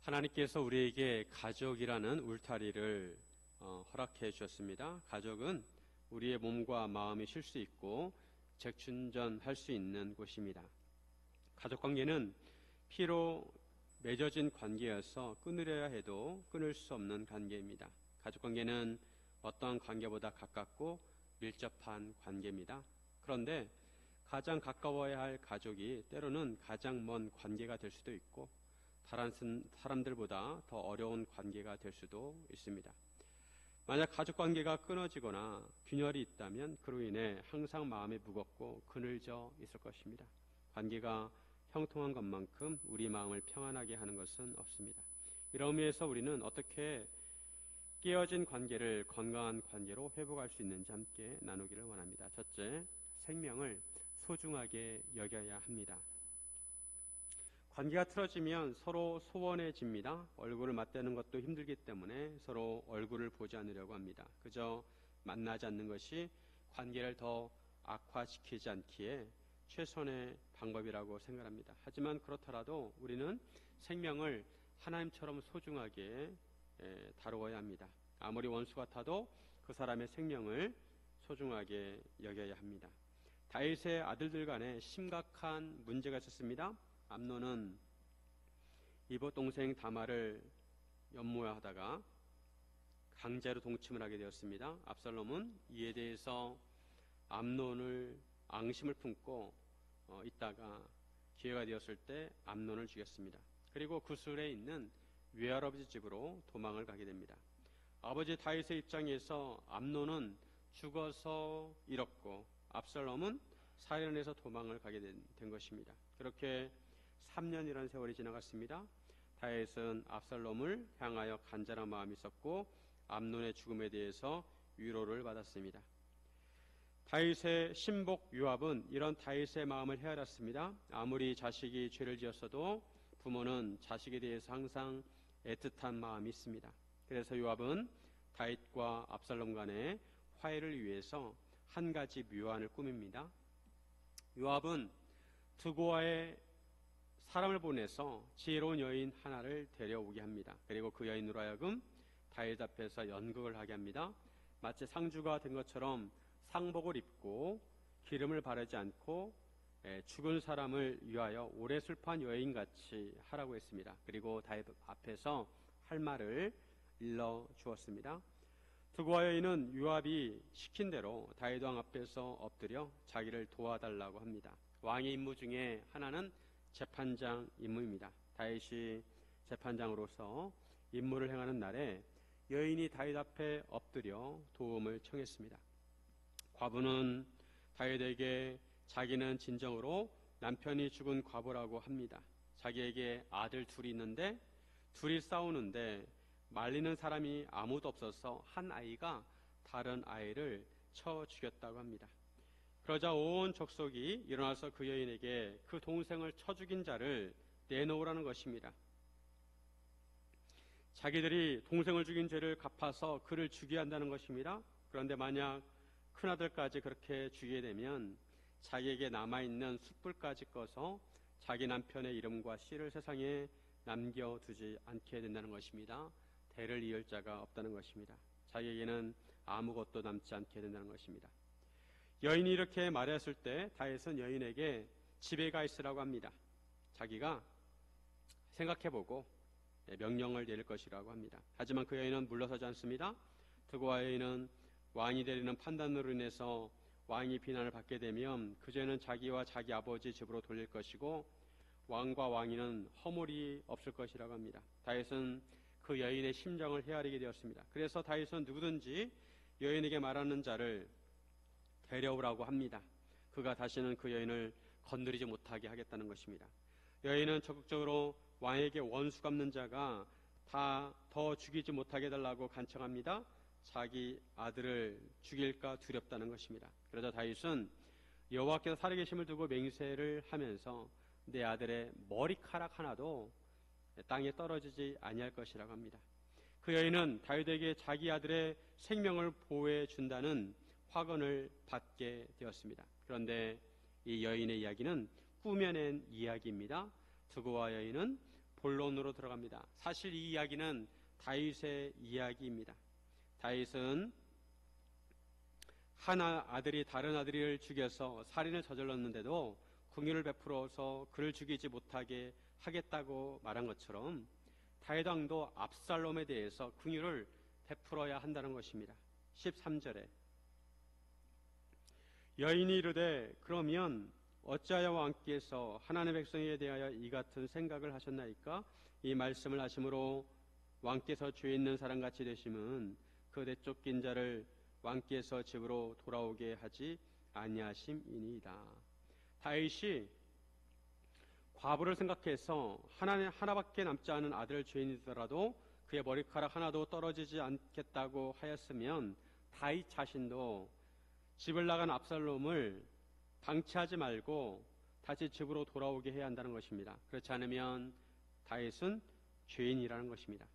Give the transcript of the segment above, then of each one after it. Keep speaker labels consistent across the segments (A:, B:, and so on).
A: 하나님께서 우리에게 가족이라는 울타리를 허락해 주셨습니다. 가족은 우리의 몸과 마음이 쉴 수 있고 재충전할 수 있는 곳입니다. 가족관계는 피로 맺어진 관계여서 끊으려야 해도 끊을 수 없는 관계입니다. 가족관계는 어떠한 관계보다 가깝고 밀접한 관계입니다. 그런데 가장 가까워야 할 가족이 때로는 가장 먼 관계가 될 수도 있고 다른 사람들보다 더 어려운 관계가 될 수도 있습니다. 만약 가족관계가 끊어지거나 균열이 있다면 그로 인해 항상 마음이 무겁고 그늘져 있을 것입니다. 관계가 형통한 것만큼 우리 마음을 평안하게 하는 것은 없습니다. 이런 의미에서 우리는 어떻게 깨어진 관계를 건강한 관계로 회복할 수 있는지 함께 나누기를 원합니다. 첫째, 생명을 소중하게 여겨야 합니다. 관계가 틀어지면 서로 소원해집니다. 얼굴을 맞대는 것도 힘들기 때문에 서로 얼굴을 보지 않으려고 합니다. 그저 만나지 않는 것이 관계를 더 악화시키지 않기에 최선의 방법이라고 생각합니다. 하지만 그렇더라도 우리는 생명을 하나님처럼 소중하게 다루어야 합니다. 아무리 원수 같아도 그 사람의 생명을 소중하게 여겨야 합니다. 다윗의 아들들 간에 심각한 문제가 있었습니다. 암논은 이봇 동생 다말을 연모하다가 강제로 동침을 하게 되었습니다. 압살롬은 이에 대해서 암논을 앙심을 품고 있다가 기회가 되었을 때 암논을 죽였습니다. 그리고 구술에 있는 외할아버지 집으로 도망을 가게 됩니다. 아버지 다윗의 입장에서 암논은 죽어서 잃었고 압살롬은 살인해서 도망을 가게 된 것입니다. 그렇게 3년이라는 세월이 지나갔습니다. 다윗은 압살롬을 향하여 간절한 마음이 있었고 암논의 죽음에 대해서 위로를 받았습니다. 다윗의 신복 요압은 이런 다윗의 마음을 헤아렸습니다. 아무리 자식이 죄를 지었어도 부모는 자식에 대해서 항상 애틋한 마음이 있습니다. 그래서 요압은 다윗과 압살롬 간의 화해를 위해서 한 가지 묘안을 꾸밉니다. 요압은 두고아에 사람을 보내서 지혜로운 여인 하나를 데려오게 합니다. 그리고 그 여인으로 하여금 다윗 앞에서 연극을 하게 합니다. 마치 상주가 된 것처럼 상복을 입고 기름을 바르지 않고 죽은 사람을 위하여 오래 슬퍼한 여인같이 하라고 했습니다. 그리고 다윗 앞에서 할 말을 일러 주었습니다. 두고아 여인은 요압이 시킨 대로 다윗 왕 앞에서 엎드려 자기를 도와달라고 합니다. 왕의 임무 중에 하나는 재판장 임무입니다. 다윗이 재판장으로서 임무를 행하는 날에 여인이 다윗 앞에 엎드려 도움을 청했습니다. 과부는 다윗에게 자기는 진정으로 남편이 죽은 과부라고 합니다. 자기에게 아들 둘이 있는데 둘이 싸우는데 말리는 사람이 아무도 없어서 한 아이가 다른 아이를 쳐 죽였다고 합니다. 그러자 온 족속이 일어나서 그 여인에게 그 동생을 쳐 죽인 자를 내놓으라는 것입니다. 자기들이 동생을 죽인 죄를 갚아서 그를 죽여야 한다는 것입니다. 그런데 만약 큰아들까지 그렇게 죽이게 되면 자기에게 남아있는 숯불까지 꺼서 자기 남편의 이름과 씨를 세상에 남겨두지 않게 된다는 것입니다. 대를 이을 자가 없다는 것입니다. 자기에게는 아무것도 남지 않게 된다는 것입니다. 여인이 이렇게 말했을 때 다윗은 여인에게 집에 가 있으라고 합니다. 자기가 생각해보고 명령을 내릴 것이라고 합니다. 하지만 그 여인은 물러서지 않습니다. 두고아 여인은 왕이 내리는 판단으로 인해서 왕이 비난을 받게 되면 그 죄는 자기와 자기 아버지 집으로 돌릴 것이고 왕과 왕위는 허물이 없을 것이라고 합니다. 다윗은 그 여인의 심정을 헤아리게 되었습니다. 그래서 다윗은 누구든지 여인에게 말하는 자를 데려오라고 합니다. 그가 다시는 그 여인을 건드리지 못하게 하겠다는 것입니다. 여인은 적극적으로 왕에게 원수 갚는 자가 다 더 죽이지 못하게 해달라고 간청합니다. 자기 아들을 죽일까 두렵다는 것입니다. 그러자 다윗은 여호와께서 살아계심을 두고 맹세를 하면서 내 아들의 머리카락 하나도 땅에 떨어지지 아니할 것이라고 합니다. 그 여인은 다윗에게 자기 아들의 생명을 보호해 준다는 확언을 받게 되었습니다. 그런데 이 여인의 이야기는 꾸며낸 이야기입니다. 두고아 여인은 본론으로 들어갑니다. 사실 이 이야기는 다윗의 이야기입니다. 다윗은 아들이 다른 아들을 죽여서 살인을 저질렀는데도 긍휼을 베풀어서 그를 죽이지 못하게 하겠다고 말한 것처럼 다윗 왕도 압살롬에 대해서 긍휼을 베풀어야 한다는 것입니다. 13절에 여인이 이르되 그러면 어찌하여 왕께서 하나님의 백성에 대하여 이 같은 생각을 하셨나이까? 이 말씀을 하심으로 왕께서 죄 있는 사람같이 되심은 그 내쫓긴 자를 왕께서 집으로 돌아오게 하지 아니하심이니이다. 다윗이 과부를 생각해서 하나밖에 남지 않은 아들 죄인이더라도 그의 머리카락 하나도 떨어지지 않겠다고 하였으면 다윗 자신도 집을 나간 압살롬을 방치하지 말고 다시 집으로 돌아오게 해야 한다는 것입니다. 그렇지 않으면 다윗은 죄인이라는 것입니다.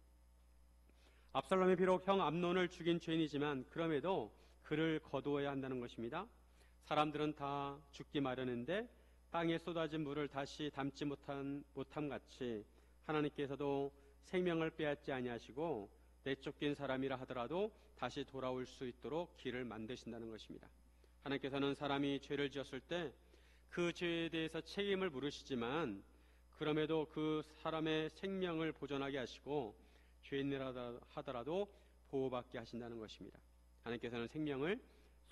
A: 압살롬이 비록 형 암논을 죽인 죄인이지만 그럼에도 그를 거두어야 한다는 것입니다. 사람들은 다 죽기 마련인데 땅에 쏟아진 물을 다시 담지 못함같이 하나님께서도 생명을 빼앗지 아니하시고 내쫓긴 사람이라 하더라도 다시 돌아올 수 있도록 길을 만드신다는 것입니다. 하나님께서는 사람이 죄를 지었을 때 그 죄에 대해서 책임을 물으시지만 그럼에도 그 사람의 생명을 보존하게 하시고 죄인이라 하더라도 보호받게 하신다는 것입니다. 하나님께서는 생명을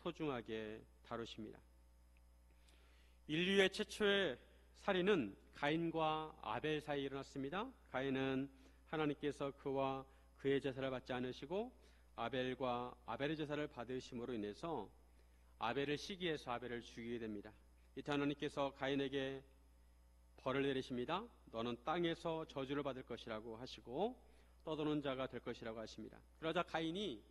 A: 소중하게 다루십니다. 인류의 최초의 살인은 가인과 아벨 사이에 일어났습니다. 가인은 하나님께서 그와 그의 제사를 받지 않으시고 아벨과 아벨의 제사를 받으심으로 인해서 아벨을 시기해서 아벨을 죽이게 됩니다. 이때 하나님께서 가인에게 벌을 내리십니다. 너는 땅에서 저주를 받을 것이라고 하시고 떠도는 자가 될 것이라고 하십니다. 그러자 가인이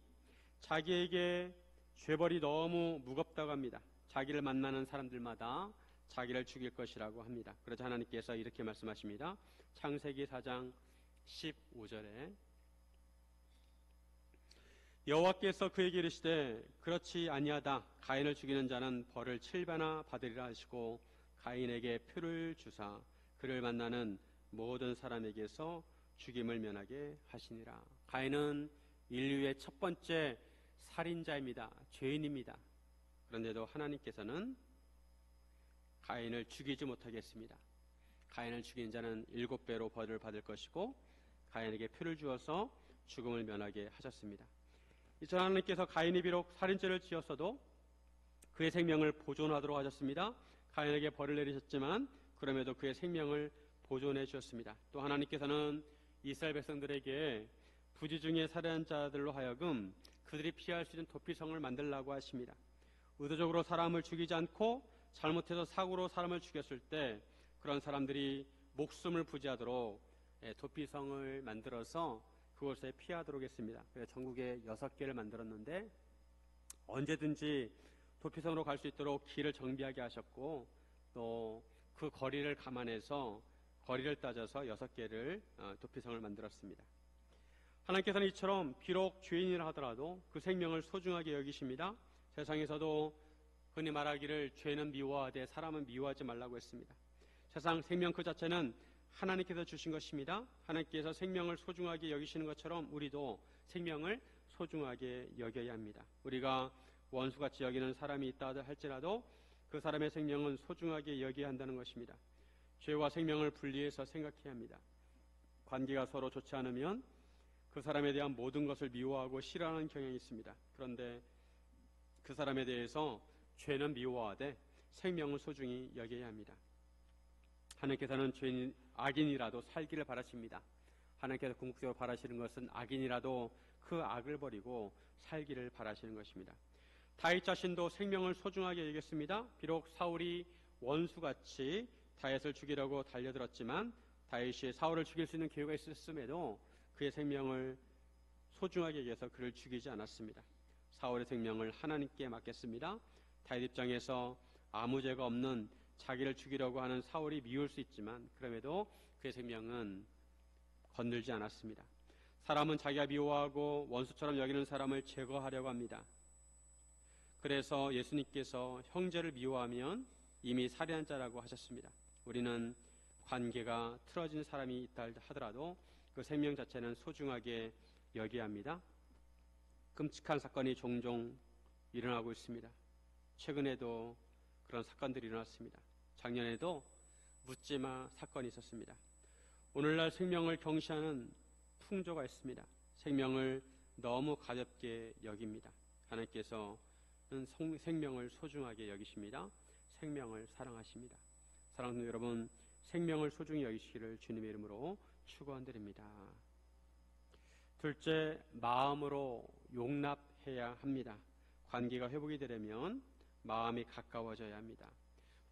A: 자기에게 죄벌이 너무 무겁다고 합니다. 자기를 만나는 사람들마다 자기를 죽일 것이라고 합니다. 그러자 하나님께서 이렇게 말씀하십니다. 창세기 4장 15절에 여호와께서 그에게 이르시되 그렇지 아니하다. 가인을 죽이는 자는 벌을 7배나 받으리라 하시고 가인에게 표를 주사 그를 만나는 모든 사람에게서 죽임을 면하게 하시니라. 가인은 인류의 첫 번째 살인자입니다. 죄인입니다. 그런데도 하나님께서는 가인을 죽이지 못하게 했습니다. 가인을 죽인 자는 7배로 벌을 받을 것이고 가인에게 표를 주어서 죽음을 면하게 하셨습니다. 이처럼 하나님께서 가인이 비록 살인죄를 지었어도 그의 생명을 보존하도록 하셨습니다. 가인에게 벌을 내리셨지만 그럼에도 그의 생명을 보존해 주셨습니다. 또 하나님께서는 이스라엘 백성들에게 부지 중에 살해한 자들로 하여금 그들이 피할 수 있는 도피성을 만들라고 하십니다. 의도적으로 사람을 죽이지 않고 잘못해서 사고로 사람을 죽였을 때 그런 사람들이 목숨을 부지하도록 도피성을 만들어서 그곳에 피하도록 했습니다. 그래서 전국에 6개를 만들었는데 언제든지 도피성으로 갈 수 있도록 길을 정비하게 하셨고 또 그 거리를 감안해서 거리를 따져서 6개를 도피성을 만들었습니다. 하나님께서는 이처럼 비록 죄인이라 하더라도 그 생명을 소중하게 여기십니다. 세상에서도 흔히 말하기를 죄는 미워하되 사람은 미워하지 말라고 했습니다. 세상 생명 그 자체는 하나님께서 주신 것입니다. 하나님께서 생명을 소중하게 여기시는 것처럼 우리도 생명을 소중하게 여겨야 합니다. 우리가 원수같이 여기는 사람이 있다 할지라도 그 사람의 생명은 소중하게 여겨야 한다는 것입니다. 죄와 생명을 분리해서 생각해야 합니다. 관계가 서로 좋지 않으면 그 사람에 대한 모든 것을 미워하고 싫어하는 경향이 있습니다. 그런데 그 사람에 대해서 죄는 미워하되 생명을 소중히 여겨야 합니다. 하나님께서는 악인이라도 살기를 바라십니다. 하나님께서 궁극적으로 바라시는 것은 악인이라도 그 악을 버리고 살기를 바라시는 것입니다. 다윗 자신도 생명을 소중하게 여겼습니다. 비록 사울이 원수같이 다윗을 죽이려고 달려들었지만 다윗이 사울을 죽일 수 있는 기회가 있었음에도 그의 생명을 소중하게 여겨서 그를 죽이지 않았습니다. 사울의 생명을 하나님께 맡겼습니다. 다윗 입장에서 아무 죄가 없는 자기를 죽이려고 하는 사울이 미울 수 있지만 그럼에도 그의 생명은 건들지 않았습니다. 사람은 자기가 미워하고 원수처럼 여기는 사람을 제거하려고 합니다. 그래서 예수님께서 형제를 미워하면 이미 살인한 자라고 하셨습니다. 우리는 관계가 틀어진 사람이 있다 하더라도 그 생명 자체는 소중하게 여겨야 합니다. 끔찍한 사건이 종종 일어나고 있습니다. 최근에도 그런 사건들이 일어났습니다. 작년에도 묻지마 사건이 있었습니다. 오늘날 생명을 경시하는 풍조가 있습니다. 생명을 너무 가볍게 여깁니다. 하나님께서는 생명을 소중하게 여기십니다. 생명을 사랑하십니다. 사랑하는 여러분, 생명을 소중히 여기시기를 주님의 이름으로 축원드립니다. 둘째, 마음으로 용납해야 합니다. 관계가 회복이 되려면 마음이 가까워져야 합니다.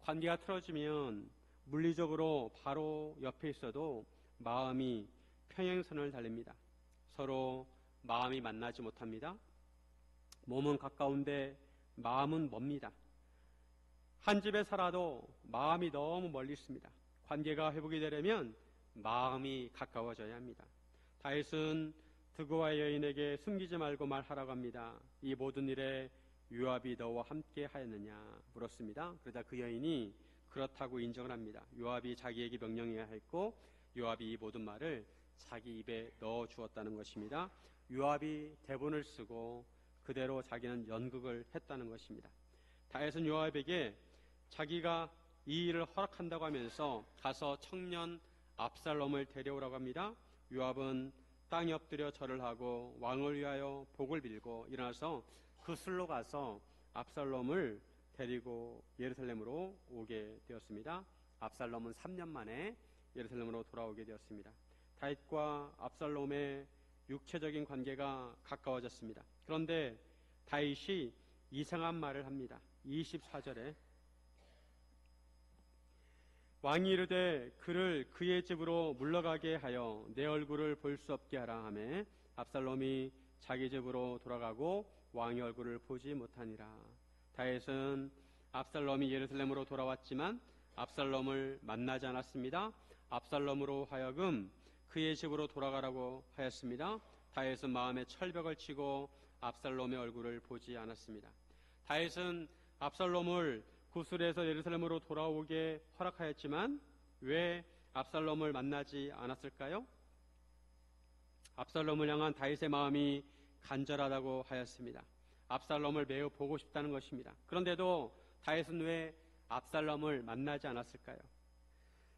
A: 관계가 틀어지면 물리적으로 바로 옆에 있어도 마음이 평행선을 달립니다. 서로 마음이 만나지 못합니다. 몸은 가까운데 마음은 멉니다. 한 집에 살아도 마음이 너무 멀리 있습니다. 관계가 회복이 되려면 마음이 가까워져야 합니다. 다윗은 드고와 여인에게 숨기지 말고 말하라고 합니다. 이 모든 일에 요압이 너와 함께 하였느냐 물었습니다. 그러자 그 여인이 그렇다고 인정을 합니다. 요압이 자기에게 명령해야 했고 요압이 이 모든 말을 자기 입에 넣어 주었다는 것입니다. 요압이 대본을 쓰고 그대로 자기는 연극을 했다는 것입니다. 다윗은 요압에게 자기가 이 일을 허락한다고 하면서 가서 청년 압살롬을 데려오라고 합니다. 요압은 땅에 엎드려 절을 하고 왕을 위하여 복을 빌고 일어나서 그 술로 가서 압살롬을 데리고 예루살렘으로 오게 되었습니다. 압살롬은 3년 만에 예루살렘으로 돌아오게 되었습니다. 다윗과 압살롬의 육체적인 관계가 가까워졌습니다. 그런데 다윗이 이상한 말을 합니다. 24절에 왕이 이르되 그를 그의 집으로 물러가게 하여 내 얼굴을 볼 수 없게 하라 하매 압살롬이 자기 집으로 돌아가고 왕의 얼굴을 보지 못하니라. 다윗은 압살롬이 예루살렘으로 돌아왔지만 압살롬을 만나지 않았습니다. 압살롬으로 하여금 그의 집으로 돌아가라고 하였습니다. 다윗은 마음에 철벽을 치고 압살롬의 얼굴을 보지 않았습니다. 다윗은 압살롬을 구술에서 예루살렘으로 돌아오게 허락하였지만 왜 압살롬을 만나지 않았을까요? 압살롬을 향한 다윗의 마음이 간절하다고 하였습니다. 압살롬을 매우 보고 싶다는 것입니다. 그런데도 다윗은 왜 압살롬을 만나지 않았을까요?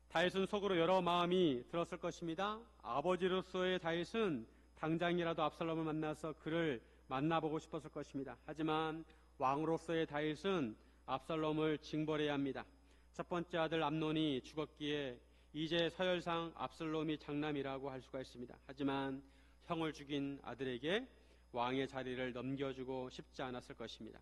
A: 다윗은 속으로 여러 마음이 들었을 것입니다. 아버지로서의 다윗은 당장이라도 압살롬을 만나서 그를 만나보고 싶었을 것입니다. 하지만 왕으로서의 다윗은 압살롬을 징벌해야 합니다. 첫 번째 아들 암논이 죽었기에 이제 서열상 압살롬이 장남이라고 할 수가 있습니다. 하지만 형을 죽인 아들에게 왕의 자리를 넘겨주고 싶지 않았을 것입니다.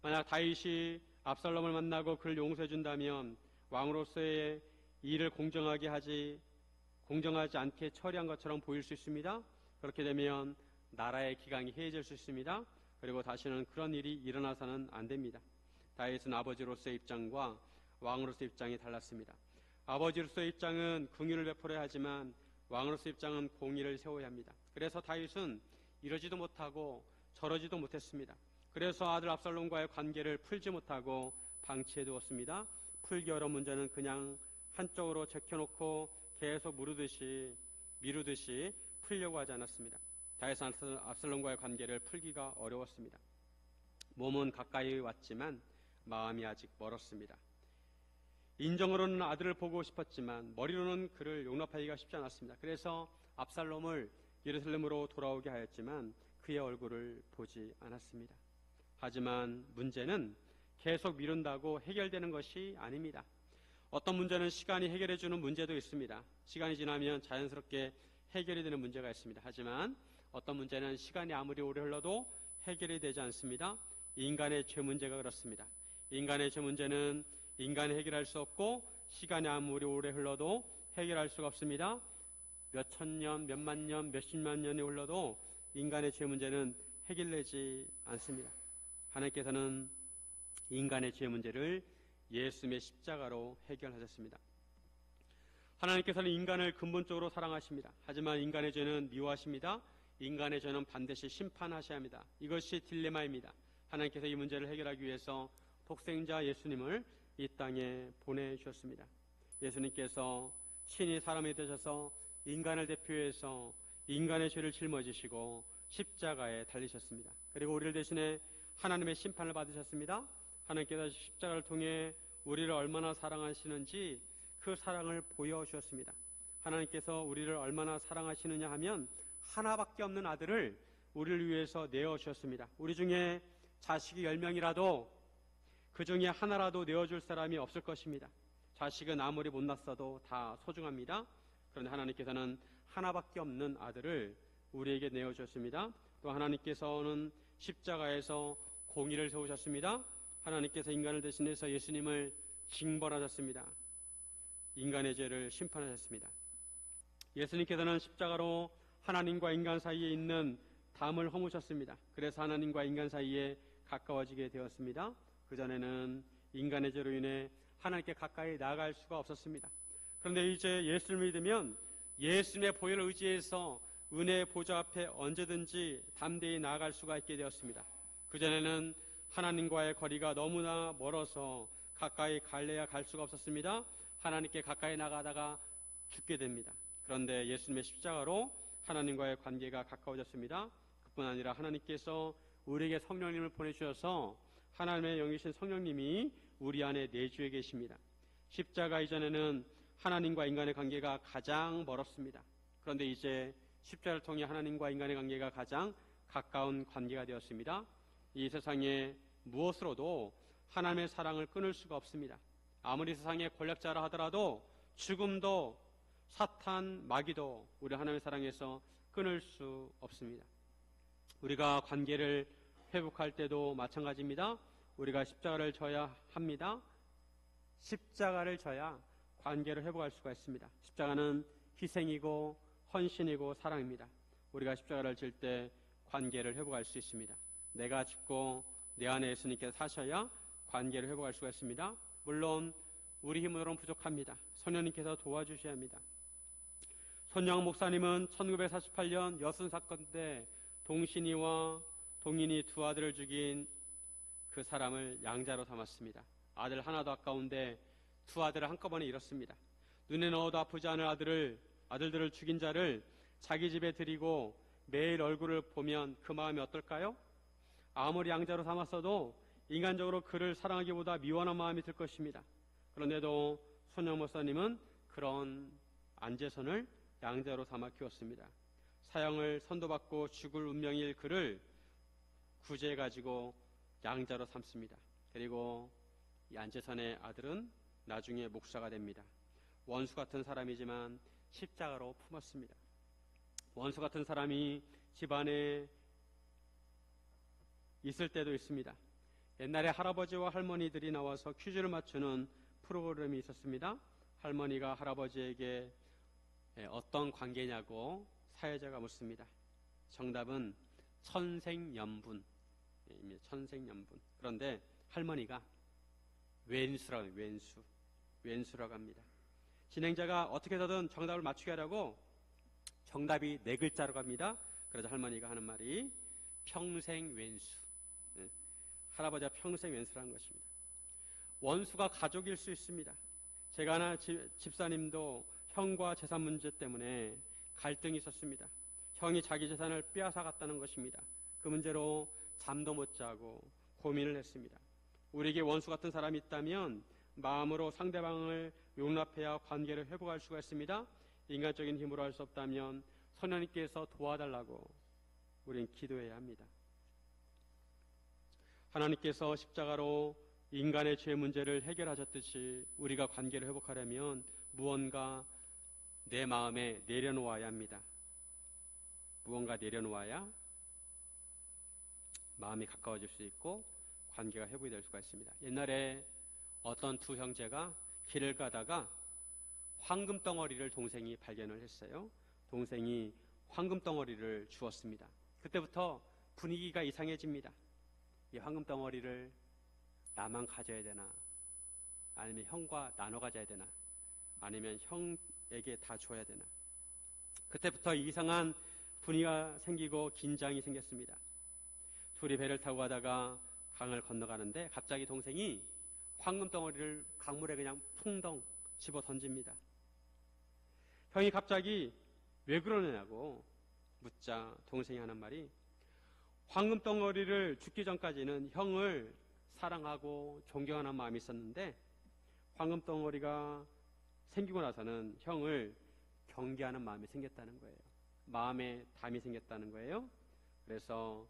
A: 만약 다윗이 압살롬을 만나고 그를 용서해 준다면 왕으로서의 일을 공정하지 않게 처리한 것처럼 보일 수 있습니다. 그렇게 되면 나라의 기강이 해이질 수 있습니다. 그리고 다시는 그런 일이 일어나서는 안 됩니다. 다윗은 아버지로서의 입장과 왕으로서의 입장이 달랐습니다. 아버지로서의 입장은 긍휼을 베풀어야 하지만 왕으로서의 입장은 공의를 세워야 합니다. 그래서 다윗은 이러지도 못하고 저러지도 못했습니다. 그래서 아들 압살롬과의 관계를 풀지 못하고 방치해 두었습니다. 풀기 어려운 문제는 그냥 한쪽으로 제껴놓고 계속 미루듯이 풀려고 하지 않았습니다. 다윗은 압살롬과의 관계를 풀기가 어려웠습니다. 몸은 가까이 왔지만 마음이 아직 멀었습니다. 인정으로는 아들을 보고 싶었지만 머리로는 그를 용납하기가 쉽지 않았습니다. 그래서 압살롬을 예루살렘으로 돌아오게 하였지만 그의 얼굴을 보지 않았습니다. 하지만 문제는 계속 미룬다고 해결되는 것이 아닙니다. 어떤 문제는 시간이 해결해 주는 문제도 있습니다. 시간이 지나면 자연스럽게 해결이 되는 문제가 있습니다. 하지만 어떤 문제는 시간이 아무리 오래 흘러도 해결이 되지 않습니다. 인간의 죄 문제가 그렇습니다. 인간의 죄 문제는 인간이 해결할 수 없고 시간이 아무리 오래 흘러도 해결할 수가 없습니다. 몇 천 년, 몇만 년, 몇십만 년이 흘러도 인간의 죄 문제는 해결되지 않습니다. 하나님께서는 인간의 죄 문제를 예수님의 십자가로 해결하셨습니다. 하나님께서는 인간을 근본적으로 사랑하십니다. 하지만 인간의 죄는 미워하십니다. 인간의 죄는 반드시 심판하셔야 합니다. 이것이 딜레마입니다. 하나님께서 이 문제를 해결하기 위해서 독생자 예수님을 이 땅에 보내주셨습니다. 예수님께서 친히 사람이 되셔서 인간을 대표해서 인간의 죄를 짊어지시고 십자가에 달리셨습니다. 그리고 우리를 대신해 하나님의 심판을 받으셨습니다. 하나님께서 십자가를 통해 우리를 얼마나 사랑하시는지 그 사랑을 보여주었습니다. 하나님께서 우리를 얼마나 사랑하시느냐 하면 하나밖에 없는 아들을 우리를 위해서 내어주셨습니다. 우리 중에 자식이 10명이라도 그 중에 하나라도 내어줄 사람이 없을 것입니다. 자식은 아무리 못났어도 다 소중합니다. 그런데 하나님께서는 하나밖에 없는 아들을 우리에게 내어주셨습니다. 또 하나님께서는 십자가에서 공의를 세우셨습니다. 하나님께서 인간을 대신해서 예수님을 징벌하셨습니다. 인간의 죄를 심판하셨습니다. 예수님께서는 십자가로 하나님과 인간 사이에 있는 담을 허무셨습니다. 그래서 하나님과 인간 사이에 가까워지게 되었습니다. 그전에는 인간의 죄로 인해 하나님께 가까이 나아갈 수가 없었습니다. 그런데 이제 예수를 믿으면 예수님의 보혈을 의지해서 은혜의 보좌 앞에 언제든지 담대히 나아갈 수가 있게 되었습니다. 그전에는 하나님과의 거리가 너무나 멀어서 가까이 갈래야 갈 수가 없었습니다. 하나님께 가까이 나가다가 죽게 됩니다. 그런데 예수님의 십자가로 하나님과의 관계가 가까워졌습니다. 그뿐 아니라 하나님께서 우리에게 성령님을 보내주셔서 하나님의 영이신 성령님이 우리 안에 내주해 계십니다. 십자가 이전에는 하나님과 인간의 관계가 가장 멀었습니다. 그런데 이제 십자가를 통해 하나님과 인간의 관계가 가장 가까운 관계가 되었습니다. 이 세상에 무엇으로도 하나님의 사랑을 끊을 수가 없습니다. 아무리 세상의 권력자라 하더라도 죽음도 사탄, 마귀도 우리 하나님의 사랑에서 끊을 수 없습니다. 우리가 관계를 회복할 때도 마찬가지입니다. 우리가 십자가를 져야 합니다. 십자가를 져야 관계를 회복할 수가 있습니다. 십자가는 희생이고 헌신이고 사랑입니다. 우리가 십자가를 질 때 관계를 회복할 수 있습니다. 내가 죽고 내 안에 예수님께서 사셔야 관계를 회복할 수가 있습니다. 물론 우리 힘으로는 부족합니다. 성령님께서 도와주셔야 합니다. 손양 목사님은 1948년 여순 사건 때 동신이와 동인이 두 아들을 죽인 그 사람을 양자로 삼았습니다. 아들 하나도 아까운데 두 아들을 한꺼번에 잃었습니다. 눈에 넣어도 아프지 않을 아들들을 죽인 자를 자기 집에 들이고 매일 얼굴을 보면 그 마음이 어떨까요? 아무리 양자로 삼았어도 인간적으로 그를 사랑하기보다 미워하는 마음이 들 것입니다. 그런데도 손영 목사님은 그런 안재선을 양자로 삼아 키웠습니다. 사형을 선도받고 죽을 운명일 그를 구제해가지고 양자로 삼습니다. 그리고 이 안재선의 아들은 나중에 목사가 됩니다. 원수 같은 사람이지만 십자가로 품었습니다. 원수 같은 사람이 집안에 있을 때도 있습니다. 옛날에 할아버지와 할머니들이 나와서 퀴즈를 맞추는 프로그램이 있었습니다. 할머니가 할아버지에게 어떤 관계냐고 사회자가 묻습니다. 정답은 천생연분. 천생연분. 그런데 할머니가 왼수라고 합니다. 진행자가 어떻게 해서든 정답을 맞추게 하려고 정답이 4글자로 갑니다. 그래서 할머니가 하는 말이 평생 왼수. 할아버지가 평생 왼수라는 것입니다. 원수가 가족일 수 있습니다. 제가 아는 집사님도 형과 재산 문제 때문에 갈등이 있었습니다. 형이 자기 재산을 빼앗아 갔다는 것입니다. 그 문제로 잠도 못 자고 고민을 했습니다. 우리에게 원수 같은 사람이 있다면 마음으로 상대방을 용납해야 관계를 회복할 수가 있습니다. 인간적인 힘으로 할 수 없다면 성령님께서 도와달라고 우리는 기도해야 합니다. 하나님께서 십자가로 인간의 죄 문제를 해결하셨듯이 우리가 관계를 회복하려면 무언가 내 마음에 내려놓아야 합니다. 무언가 내려놓아야 마음이 가까워질 수 있고 관계가 회복이 될 수가 있습니다. 옛날에 어떤 두 형제가 길을 가다가 황금 덩어리를 동생이 발견을 했어요. 동생이 황금 덩어리를 주었습니다. 그때부터 분위기가 이상해집니다. 이 황금 덩어리를 나만 가져야 되나? 아니면 형과 나눠 가져야 되나? 아니면 형에게 다 줘야 되나? 그때부터 이상한 분위기가 생기고 긴장이 생겼습니다. 둘이 배를 타고 가다가 강을 건너가는데 갑자기 동생이 황금 덩어리를 강물에 그냥 풍덩 집어 던집니다. 형이 갑자기 왜 그러느냐고 묻자 동생이 하는 말이, 황금덩어리를 죽기 전까지는 형을 사랑하고 존경하는 마음이 있었는데 황금덩어리가 생기고 나서는 형을 경계하는 마음이 생겼다는 거예요. 마음에 담이 생겼다는 거예요. 그래서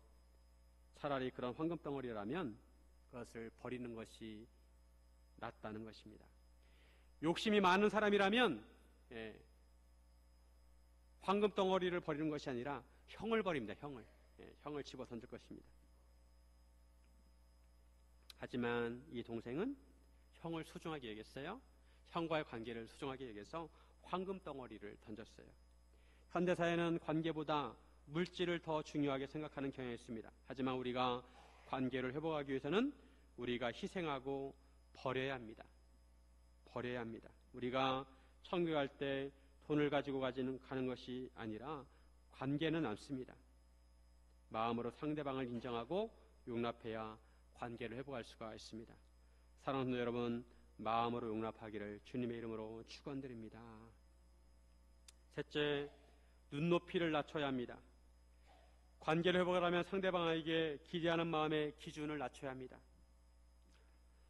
A: 차라리 그런 황금덩어리라면 그것을 버리는 것이 낫다는 것입니다. 욕심이 많은 사람이라면 황금덩어리를 버리는 것이 아니라 형을 버립니다. 형을 집어 던질 것입니다. 하지만 이 동생은 형을 소중하게 여겼어요. 형과의 관계를 소중하게 여겨서 황금덩어리를 던졌어요. 현대사회는 관계보다 물질을 더 중요하게 생각하는 경향이 있습니다. 하지만 우리가 관계를 회복하기 위해서는 우리가 희생하고 버려야 합니다. 우리가 천국에 갈 때 돈을 가지고 가는 것이 아니라 관계는 남습니다. 마음으로 상대방을 인정하고 용납해야 관계를 회복할 수가 있습니다. 사랑하는 성도 여러분, 마음으로 용납하기를 주님의 이름으로 축원드립니다. 셋째, 눈높이를 낮춰야 합니다. 관계를 회복하려면 상대방에게 기대하는 마음의 기준을 낮춰야 합니다.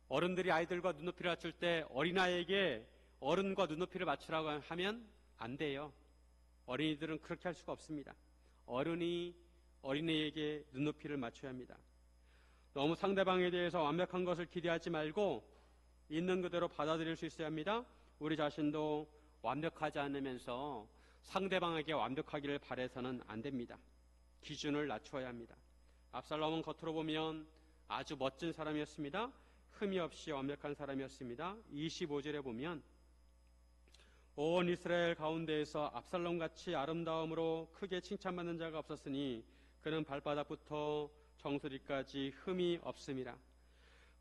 A: 어른들이 아이들과 눈높이를 낮출 때 어린아이에게 어른과 눈높이를 맞추라고 하면 안 돼요. 어린이들은 그렇게 할 수가 없습니다. 어른이 어린이에게 눈높이를 맞춰야 합니다. 너무 상대방에 대해서 완벽한 것을 기대하지 말고 있는 그대로 받아들일 수 있어야 합니다. 우리 자신도 완벽하지 않으면서 상대방에게 완벽하기를 바라서는 안 됩니다. 기준을 낮춰야 합니다. 압살롬은 겉으로 보면 아주 멋진 사람이었습니다. 흠이 없이 완벽한 사람이었습니다. 25절에 보면 온 이스라엘 가운데에서 압살롬같이 아름다움으로 크게 칭찬받는 자가 없었으니 그는 발바닥부터 정수리까지 흠이 없음이라.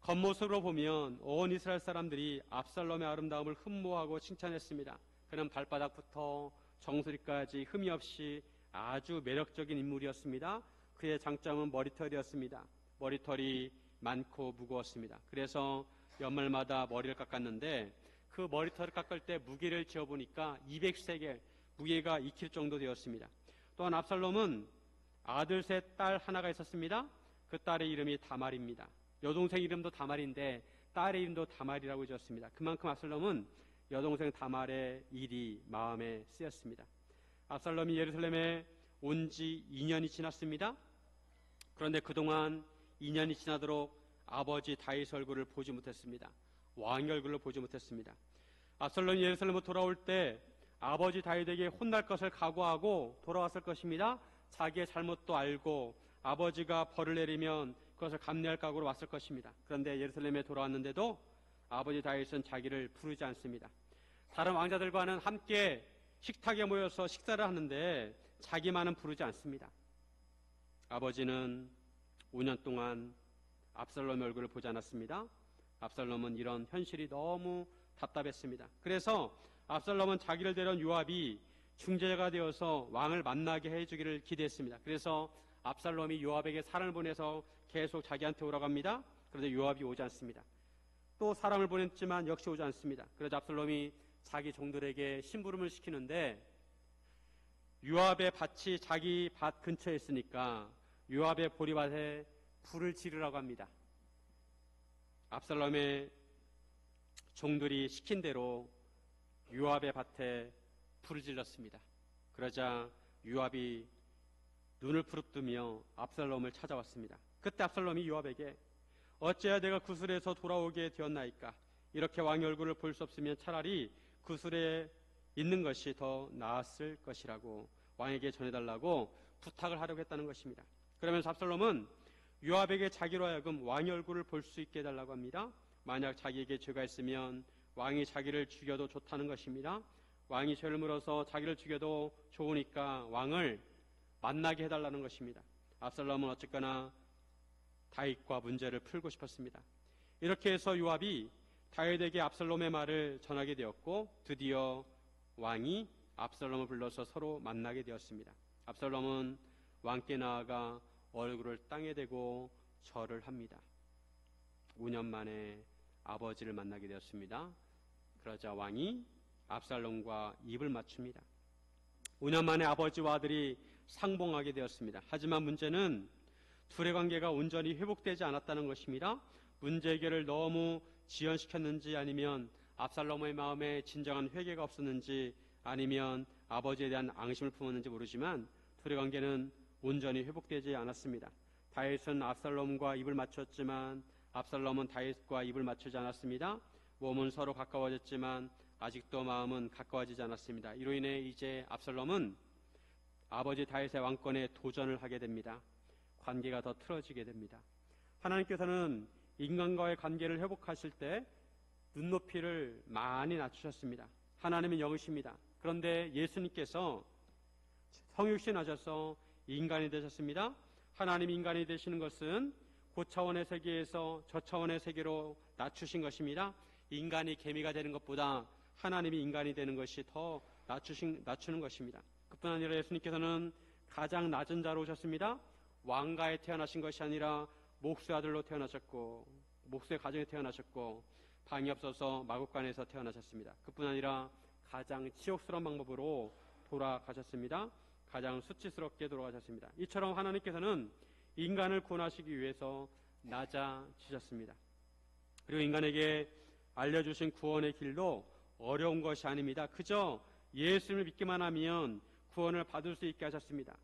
A: 겉모습으로 보면 온 이스라엘 사람들이 압살롬의 아름다움을 흠모하고 칭찬했습니다. 그는 발바닥부터 정수리까지 흠이 없이 아주 매력적인 인물이었습니다. 그의 장점은 머리털이었습니다. 머리털이 많고 무거웠습니다. 그래서 연말마다 머리를 깎았는데 그 머리털을 깎을 때 무게를 재어보니까 200세겔, 무게가 2kg 정도 되었습니다. 또한 압살롬은 아들 셋, 딸 하나가 있었습니다. 그 딸의 이름이 다말입니다. 여동생 이름도 다말인데 딸의 이름도 다말이라고 지었습니다. 그만큼 압살롬은 여동생 다말의 일이 마음에 쓰였습니다. 압살롬이 예루살렘에 온 지 2년이 지났습니다. 그런데 그동안 2년이 지나도록 아버지 다윗 얼굴을 보지 못했습니다. 왕의 얼굴을 보지 못했습니다. 압살롬이 예루살렘으로 돌아올 때 아버지 다윗에게 혼날 것을 각오하고 돌아왔을 것입니다. 자기의 잘못도 알고 아버지가 벌을 내리면 그것을 감내할 각오로 왔을 것입니다. 그런데 예루살렘에 돌아왔는데도 아버지 다윗은 자기를 부르지 않습니다. 다른 왕자들과는 함께 식탁에 모여서 식사를 하는데 자기만은 부르지 않습니다. 아버지는 5년 동안 압살롬의 얼굴을 보지 않았습니다. 압살롬은 이런 현실이 너무 답답했습니다. 그래서 압살롬은 자기를 데려온 요압이 중재자가 되어서 왕을 만나게 해주기를 기대했습니다. 그래서 압살롬이 요압에게 사람을 보내서 계속 자기한테 오라고 합니다. 그런데 요압이 오지 않습니다. 또 사람을 보냈지만 역시 오지 않습니다. 그래서 압살롬이 자기 종들에게 심부름을 시키는데 요압의 밭이 자기 밭 근처에 있으니까 요압의 보리밭에 불을 지르라고 합니다. 압살롬의 종들이 시킨 대로 요압의 밭에 불을 질렀습니다. 그러자 요압이 눈을 부릅뜨며 압살롬을 찾아왔습니다. 그때 압살롬이 요압에게 어찌해야 내가 구술에서 돌아오게 되었나이까? 이렇게 왕의 얼굴을 볼 수 없으면 차라리 구술에 있는 것이 더 나았을 것이라고 왕에게 전해달라고 부탁을 하려고 했다는 것입니다. 그러면서 압살롬은 요압에게 자기로 하여금 왕의 얼굴을 볼 수 있게 해달라고 합니다. 만약 자기에게 죄가 있으면 왕이 자기를 죽여도 좋다는 것입니다. 왕이 죄를 물어서 자기를 죽여도 좋으니까 왕을 만나게 해달라는 것입니다. 압살롬은 어쨌거나 다윗과 문제를 풀고 싶었습니다. 이렇게 해서 요압이 다윗에게 압살롬의 말을 전하게 되었고 드디어 왕이 압살롬을 불러서 서로 만나게 되었습니다. 압살롬은 왕께 나아가 얼굴을 땅에 대고 절을 합니다. 5년 만에 아버지를 만나게 되었습니다. 그러자 왕이 압살롬과 입을 맞춥니다. 5년 만에 아버지와 아들이 상봉하게 되었습니다. 하지만 문제는 둘의 관계가 온전히 회복되지 않았다는 것입니다. 문제 해결을 너무 지연시켰는지, 아니면 압살롬의 마음에 진정한 회개가 없었는지, 아니면 아버지에 대한 앙심을 품었는지 모르지만 둘의 관계는 온전히 회복되지 않았습니다. 다윗은 압살롬과 입을 맞췄지만 압살롬은 다윗과 입을 맞추지 않았습니다. 몸은 서로 가까워졌지만 아직도 마음은 가까워지지 않았습니다. 이로 인해 이제 압살롬은 아버지 다윗의 왕권에 도전을 하게 됩니다. 관계가 더 틀어지게 됩니다. 하나님께서는 인간과의 관계를 회복하실 때 눈높이를 많이 낮추셨습니다. 하나님은 영이십니다. 그런데 예수님께서 성육신 하셔서 인간이 되셨습니다. 하나님 인간이 되시는 것은 고차원의 세계에서 저차원의 세계로 낮추신 것입니다. 인간이 개미가 되는 것보다 하나님이 인간이 되는 것이 더 낮추는 것입니다. 그뿐 아니라 예수님께서는 가장 낮은 자로 오셨습니다. 왕가에 태어나신 것이 아니라 목수의 아들로 태어나셨고, 목수의 가정에 태어나셨고, 방이 없어서 마구간에서 태어나셨습니다. 그뿐 아니라 가장 치욕스러운 방법으로 돌아가셨습니다. 가장 수치스럽게 돌아가셨습니다. 이처럼 하나님께서는 인간을 구원하시기 위해서 낮아지셨습니다. 그리고 인간에게 알려주신 구원의 길도 어려운 것이 아닙니다. 그저 예수를 믿기만 하면 구원을 받을 수 있게 하셨습니다.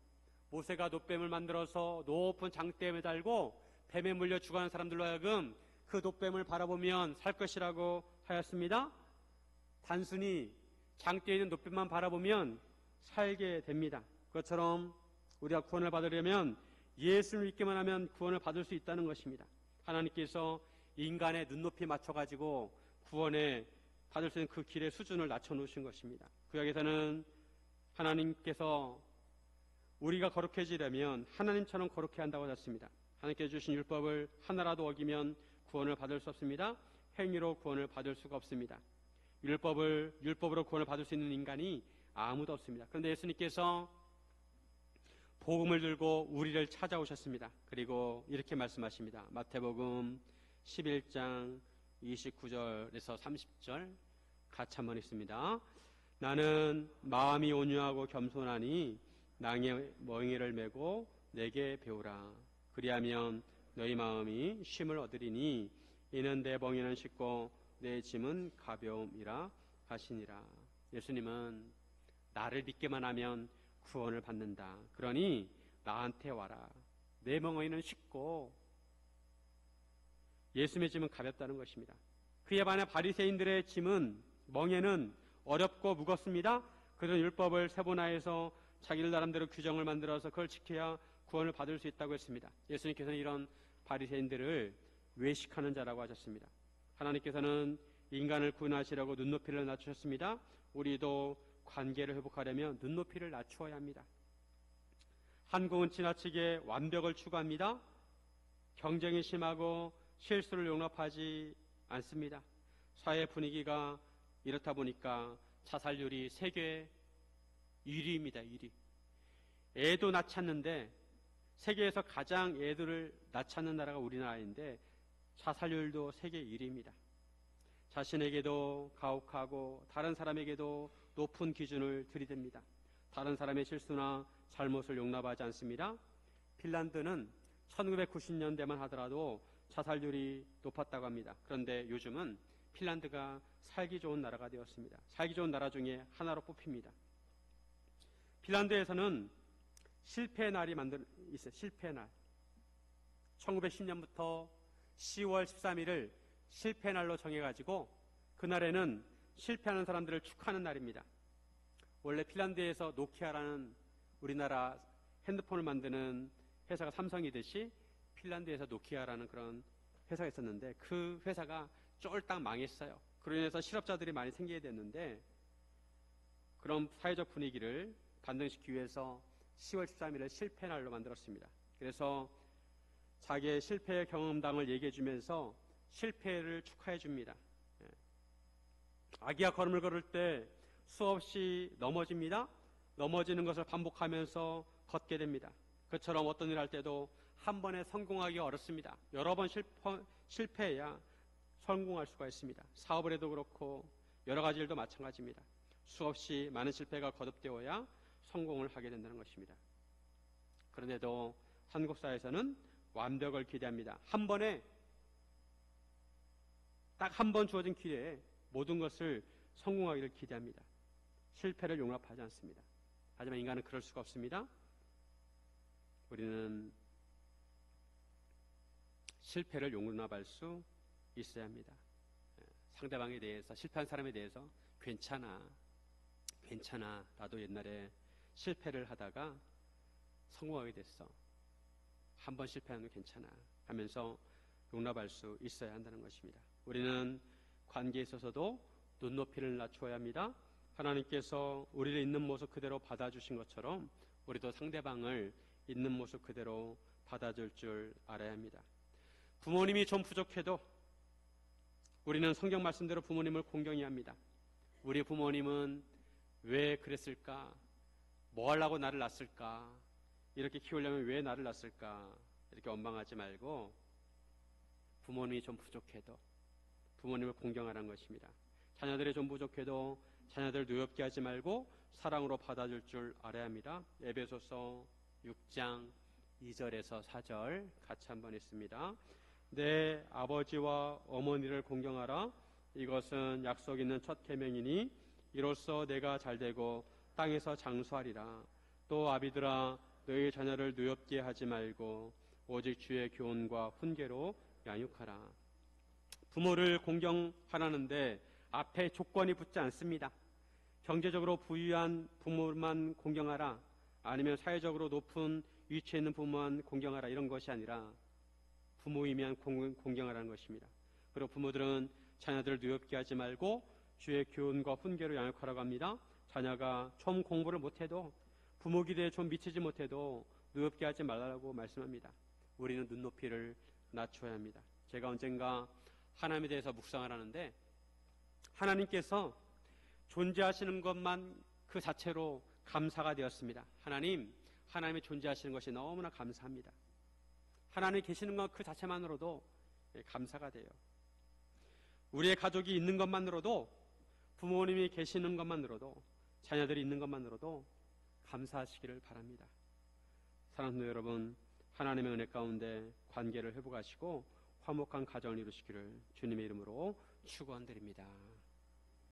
A: 모세가 놋뱀을 만들어서 높은 장대에 매달고 뱀에 물려 죽어가는 사람들로 하여금 그 놋뱀을 바라보면 살 것이라고 하였습니다. 단순히 장대에 있는 놋뱀만 바라보면 살게 됩니다. 그것처럼 우리가 구원을 받으려면 예수를 믿기만 하면 구원을 받을 수 있다는 것입니다. 하나님께서 인간의 눈높이 맞춰가지고 구원에 받을 수 있는 그 길의 수준을 낮춰놓으신 것입니다. 구약에서는 하나님께서 우리가 거룩해지려면 하나님처럼 거룩해야 한다고 하셨습니다. 하나님께서 주신 율법을 하나라도 어기면 구원을 받을 수 없습니다. 행위로 구원을 받을 수가 없습니다. 율법으로 구원을 받을 수 있는 인간이 아무도 없습니다. 그런데 예수님께서 복음을 들고 우리를 찾아오셨습니다. 그리고 이렇게 말씀하십니다. 마태복음 11장 29절에서 30절 같이 한번 읽습니다. 나는 마음이 온유하고 겸손하니 낭의 멍에를 메고 내게 배우라. 그리하면 너희 마음이 쉼을 얻으리니 이는 내 멍에는 쉽고 내 짐은 가벼움이라 하시니라. 예수님은 나를 믿기만 하면 구원을 받는다. 그러니 나한테 와라. 내 멍에는 쉽고 예수님의 짐은 가볍다는 것입니다. 그에 반해 바리새인들의 짐은, 멍에는 어렵고 무겁습니다. 그들은 율법을 세분화해서 자기들 나름대로 규정을 만들어서 그걸 지켜야 구원을 받을 수 있다고 했습니다. 예수님께서는 이런 바리새인들을 외식하는 자라고 하셨습니다. 하나님께서는 인간을 구원하시려고 눈높이를 낮추셨습니다. 우리도 관계를 회복하려면 눈높이를 낮추어야 합니다. 한국은 지나치게 완벽을 추구합니다. 경쟁이 심하고 실수를 용납하지 않습니다. 사회 분위기가 이렇다 보니까 자살률이 세계 1위입니다. 1위. 애도 낳잖는데 세계에서 가장 애들을 낳는 나라가 우리나라인데 자살률도 세계 1위입니다. 자신에게도 가혹하고 다른 사람에게도 높은 기준을 들이댑니다. 다른 사람의 실수나 잘못을 용납하지 않습니다. 핀란드는 1990년대만 하더라도 자살률이 높았다고 합니다. 그런데 요즘은 핀란드가 살기 좋은 나라가 되었습니다. 살기 좋은 나라 중에 하나로 뽑힙니다. 핀란드에서는 실패의 날이 있어요. 실패의 날. 1910년부터 10월 13일을 실패의 날로 정해가지고 그날에는 실패하는 사람들을 축하하는 날입니다. 원래 핀란드에서 노키아라는 우리나라 핸드폰을 만드는 회사가 삼성이듯이 핀란드에서 노키아라는 그런 회사가 있었는데 그 회사가 쫄딱 망했어요. 그로 인해서 실업자들이 많이 생기게 됐는데 그런 사회적 분위기를 반등시키기 위해서 10월 13일을 실패의 날로 만들었습니다. 그래서 자기의 실패의 경험담을 얘기해 주면서 실패를 축하해 줍니다. 아기가 걸음을 걸을 때 수없이 넘어집니다. 넘어지는 것을 반복하면서 걷게 됩니다. 그처럼 어떤 일을 할 때도 한 번에 성공하기가 어렵습니다. 여러 번 실패해야 성공할 수가 있습니다. 사업을 해도 그렇고 여러 가지 일도 마찬가지입니다. 수없이 많은 실패가 거듭되어야 성공을 하게 된다는 것입니다. 그런데도 한국 사회에서는 완벽을 기대합니다. 한 번에 딱 한 번 주어진 기회에 모든 것을 성공하기를 기대합니다. 실패를 용납하지 않습니다. 하지만 인간은 그럴 수가 없습니다. 우리는 실패를 용납할 수 있어야 합니다. 상대방에 대해서, 실패한 사람에 대해서 괜찮아, 나도 옛날에 실패를 하다가 성공하게 됐어. 한 번 실패하면 괜찮아 하면서 용납할 수 있어야 한다는 것입니다. 우리는 관계에 있어서도 눈높이를 낮추어야 합니다. 하나님께서 우리를 있는 모습 그대로 받아주신 것처럼 우리도 상대방을 있는 모습 그대로 받아줄 줄 알아야 합니다. 부모님이 좀 부족해도 우리는 성경 말씀대로 부모님을 공경해야 합니다. 우리 부모님은 왜 그랬을까? 뭐 하려고 나를 낳았을까? 이렇게 키우려면 왜 나를 낳았을까? 이렇게 원망하지 말고 부모님이 좀 부족해도 부모님을 공경하라는 것입니다. 자녀들이 좀 부족해도 자녀들을 노엽게 하지 말고 사랑으로 받아줄 줄 알아야 합니다. 에베소서 6장 2절에서 4절 같이 한번 읽습니다. 내 아버지와 어머니를 공경하라. 이것은 약속 있는 첫 계명이니 이로써 내가 잘되고 땅에서 장수하리라. 또 아비들아 너희 자녀를 노엽게 하지 말고 오직 주의 교훈과 훈계로 양육하라. 부모를 공경하라는데 앞에 조건이 붙지 않습니다. 경제적으로 부유한 부모만 공경하라, 아니면 사회적으로 높은 위치에 있는 부모만 공경하라, 이런 것이 아니라 부모이면 공경하라는 것입니다. 그리고 부모들은 자녀들을 노엽게 하지 말고 주의 교훈과 훈계로 양육하라고 합니다. 자녀가 좀 공부를 못해도, 부모 기대에 좀 미치지 못해도 노엽게 하지 말라고 말씀합니다. 우리는 눈높이를 낮춰야 합니다. 제가 언젠가 하나님에 대해서 묵상을 하는데 하나님께서 존재하시는 것만 그 자체로 감사가 되었습니다. 하나님이 존재하시는 것이 너무나 감사합니다. 하나님 계시는 것 그 자체만으로도 감사가 돼요. 우리의 가족이 있는 것만으로도, 부모님이 계시는 것만으로도, 자녀들이 있는 것만으로도 감사하시기를 바랍니다. 사랑하는 여러분, 하나님의 은혜 가운데 관계를 회복하시고 화목한 가정을 이루시기를 주님의 이름으로 축원드립니다.